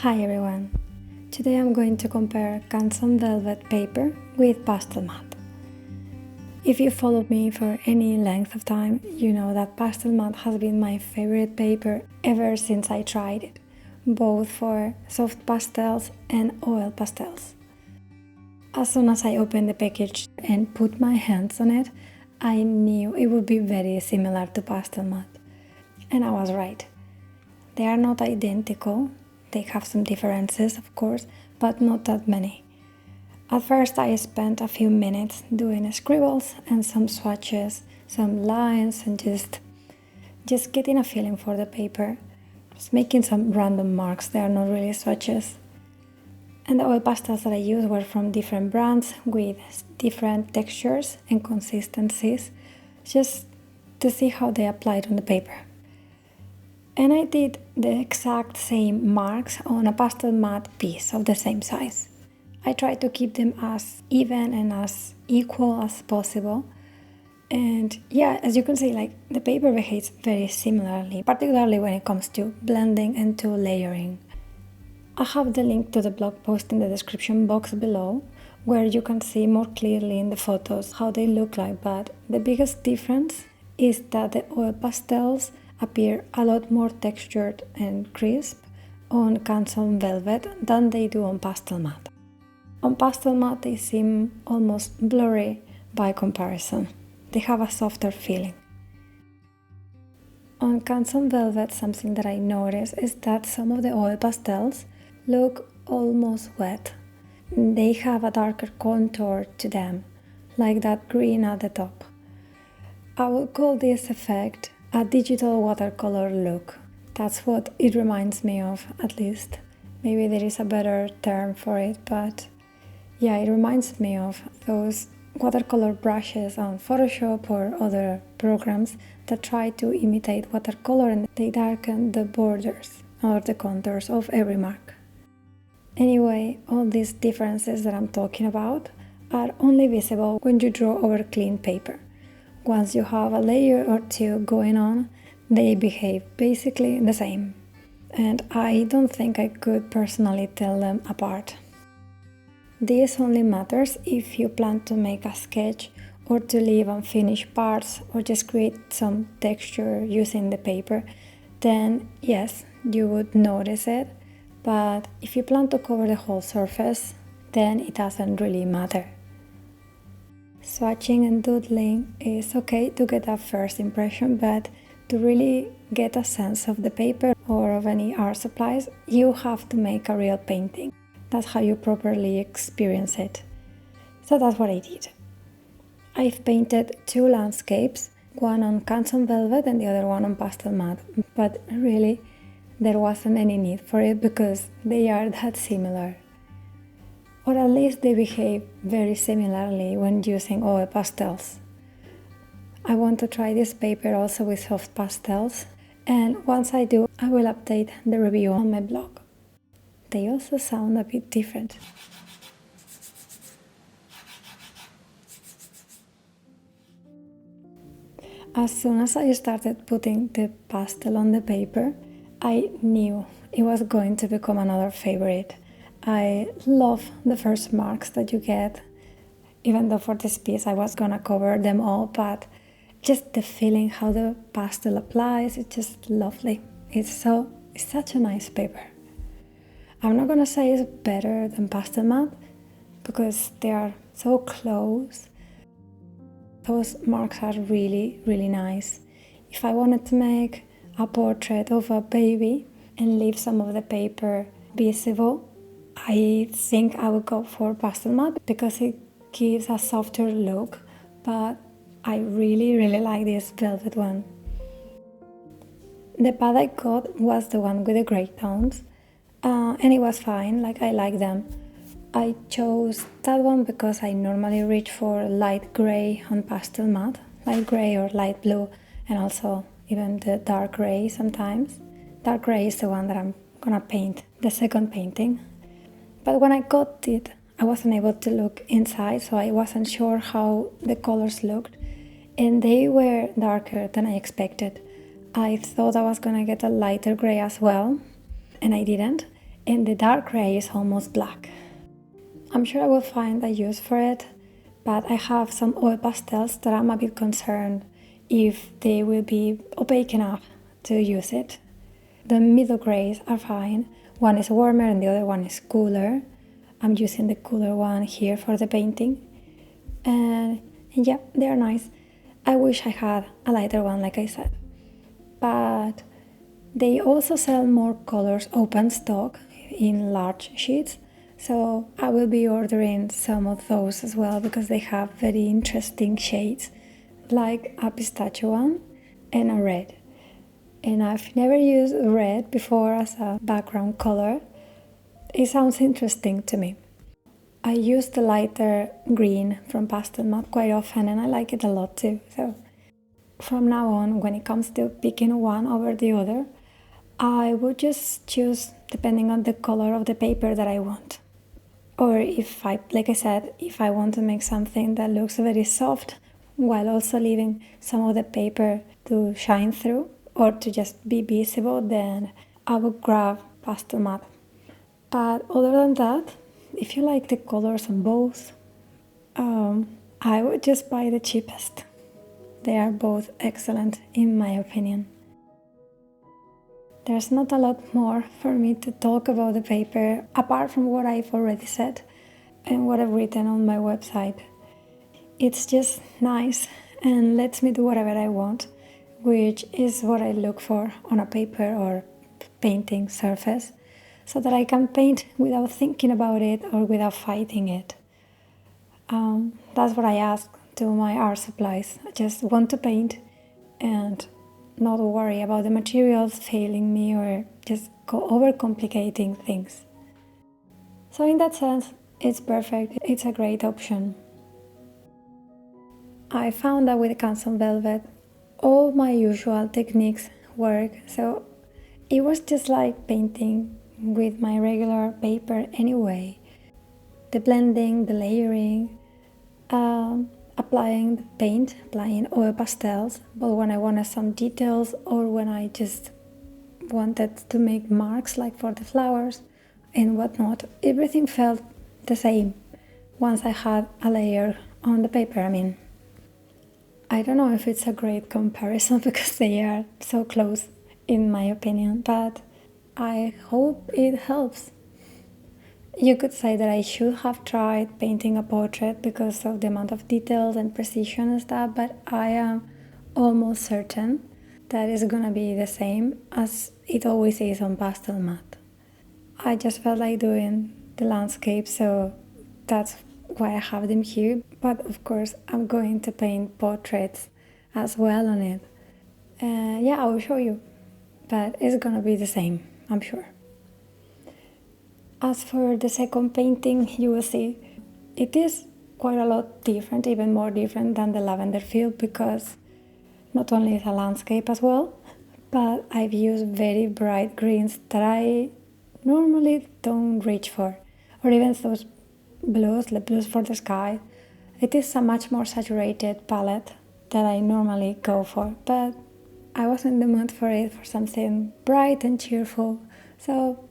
Hi everyone! Today I'm going to compare Canson Velvet paper with Pastelmat. If you followed me for any length of time, you know that Pastelmat has been my favorite paper ever since I tried it, both for soft pastels and oil pastels. As soon as I opened the package and put my hands on it, I knew it would be very similar to Pastelmat. And I was right. They are not identical. They have some differences, of course, but not that many. At first I spent a few minutes doing scribbles and some swatches, some lines, and just getting a feeling for the paper. Just making some random marks, they are not really swatches. And the oil pastels that I used were from different brands with different textures and consistencies, just to see how they applied on the paper. And I did the exact same marks on a Pastelmat piece of the same size. I tried to keep them as even and as equal as possible. And yeah, as you can see, like the paper behaves very similarly, particularly when it comes to blending and to layering. I have the link to the blog post in the description box below, where you can see more clearly in the photos how they look like, but the biggest difference is that the oil pastels appear a lot more textured and crisp on Canson Velvet than they do on Pastelmat. On Pastelmat they seem almost blurry by comparison. They have a softer feeling. On Canson Velvet, something that I noticed is that some of the oil pastels look almost wet. They have a darker contour to them, like that green at the top. I would call this effect a digital watercolor look. That's what it reminds me of, at least. Maybe there is a better term for it, but yeah, it reminds me of those watercolor brushes on Photoshop or other programs that try to imitate watercolor and they darken the borders or the contours of every mark. Anyway, all these differences that I'm talking about are only visible when you draw over clean paper. Once you have a layer or two going on, they behave basically the same. And I don't think I could personally tell them apart. This only matters if you plan to make a sketch or to leave unfinished parts or just create some texture using the paper, then yes, you would notice it. But if you plan to cover the whole surface, then it doesn't really matter. Swatching and doodling is okay to get a first impression, but to really get a sense of the paper or of any art supplies, you have to make a real painting. That's how you properly experience it. So that's what I did. I've painted two landscapes, one on Canson Velvet and the other one on Pastelmat, but really there wasn't any need for it because they are that similar. Or at least they behave very similarly when using oil pastels. I want to try this paper also with soft pastels, and once I do, I will update the review on my blog. They also sound a bit different. As soon as I started putting the pastel on the paper, I knew it was going to become another favorite. I love the first marks that you get, even though for this piece I was gonna cover them all, but just the feeling how the pastel applies, it's just lovely. It's such a nice paper. I'm not gonna say it's better than Pastelmat because they are so close. Those marks are really, really nice. If I wanted to make a portrait of a baby and leave some of the paper visible, I think I would go for Pastelmat because it gives a softer look, but I really, really like this velvet one. The pad I got was the one with the grey tones, and it was fine, like I like them. I chose that one because I normally reach for light grey on Pastelmat, light grey or light blue, and also even the dark grey sometimes. Dark grey is the one that I'm gonna paint the second painting. But when I got it, I wasn't able to look inside, so I wasn't sure how the colors looked, and they were darker than I expected. I thought I was gonna get a lighter grey as well, and I didn't. and the dark gray is almost black. I'm sure I will find a use for it, but I have some oil pastels that I'm a bit concerned if they will be opaque enough to use it. The middle grays are fine. One is warmer and the other one is cooler. I'm using the cooler one here for the painting. And yeah, they are nice. I wish I had a lighter one, like I said. But they also sell more colors open stock in large sheets. So I will be ordering some of those as well because they have very interesting shades, like a pistachio one and a red. And I've never used red before as a background color. It sounds interesting to me. I use the lighter green from Pastelmat quite often and I like it a lot too. So from now on, when it comes to picking one over the other, I would just choose depending on the color of the paper that I want. Or if like I said, if I want to make something that looks very soft while also leaving some of the paper to shine through or to just be visible, then I would grab Pastelmat. But other than that, if you like the colors on both, I would just buy the cheapest. They are both excellent in my opinion. There's not a lot more for me to talk about the paper apart from what I've already said and what I've written on my website. It's just nice and lets me do whatever I want, which is what I look for on a paper or painting surface, so that I can paint without thinking about it or without fighting it. That's what I ask to my art supplies. I just want to paint and not worry about the materials failing me or just go overcomplicating things. So in that sense, it's perfect. It's a great option. I found that with Canson Velvet, all my usual techniques work, so it was just like painting with my regular paper anyway. The blending, the layering, applying the paint, applying oil pastels, but when I wanted some details or when I just wanted to make marks like for the flowers and whatnot, everything felt the same once I had a layer on the paper. I don't know if it's a great comparison because they are so close in my opinion, but I hope it helps. You could say that I should have tried painting a portrait because of the amount of details and precision and stuff, but I am almost certain that it's gonna be the same as it always is on Pastelmat. I just felt like doing the landscape, so that's why I have them here. But of course, I'm going to paint portraits as well on it. Yeah, I will show you, but it's gonna be the same, I'm sure. As for the second painting, you will see it is quite a lot different, even more different than the lavender field, because not only is a landscape as well, but I've used very bright greens that I normally don't reach for, or even those blues, the blues for the sky. It is a much more saturated palette that I normally go for, but I was in the mood for it, for something bright and cheerful, so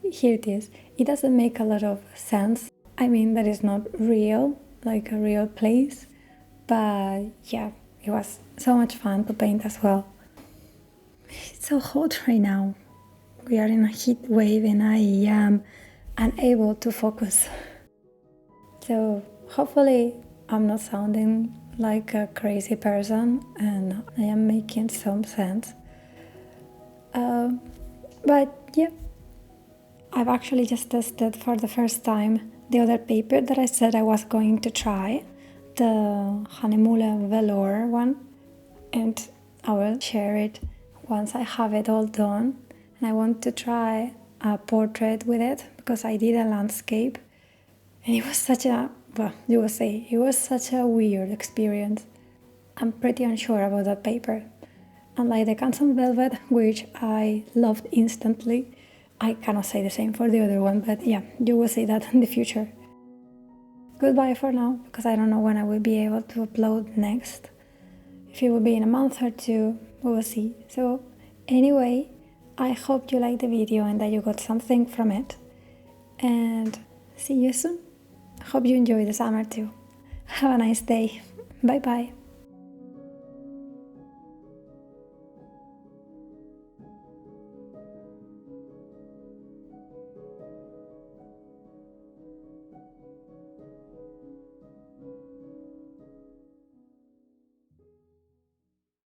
here it is. It doesn't make a lot of sense. That is not real, like a real place, but yeah, it was so much fun to paint as well. It's so hot right now. We are in a heat wave and I am unable to focus. So hopefully I'm not sounding like a crazy person and I am making some sense. But yeah, I've actually just tested for the first time the other paper that I said I was going to try, the Sennelier velour one, and I will share it once I have it all done. And I want to try a portrait with it because I did a landscape and it was such a, well, you will say, it was such a weird experience. I'm pretty unsure about that paper. Unlike the Canson Velvet, which I loved instantly, I cannot say the same for the other one, but yeah, you will see that in the future. Goodbye for now, because I don't know when I will be able to upload next. If it will be in a month or two, we will see. So anyway, I hope you liked the video and that you got something from it. And see you soon. Hope you enjoy the summer too. Have a nice day. Bye bye.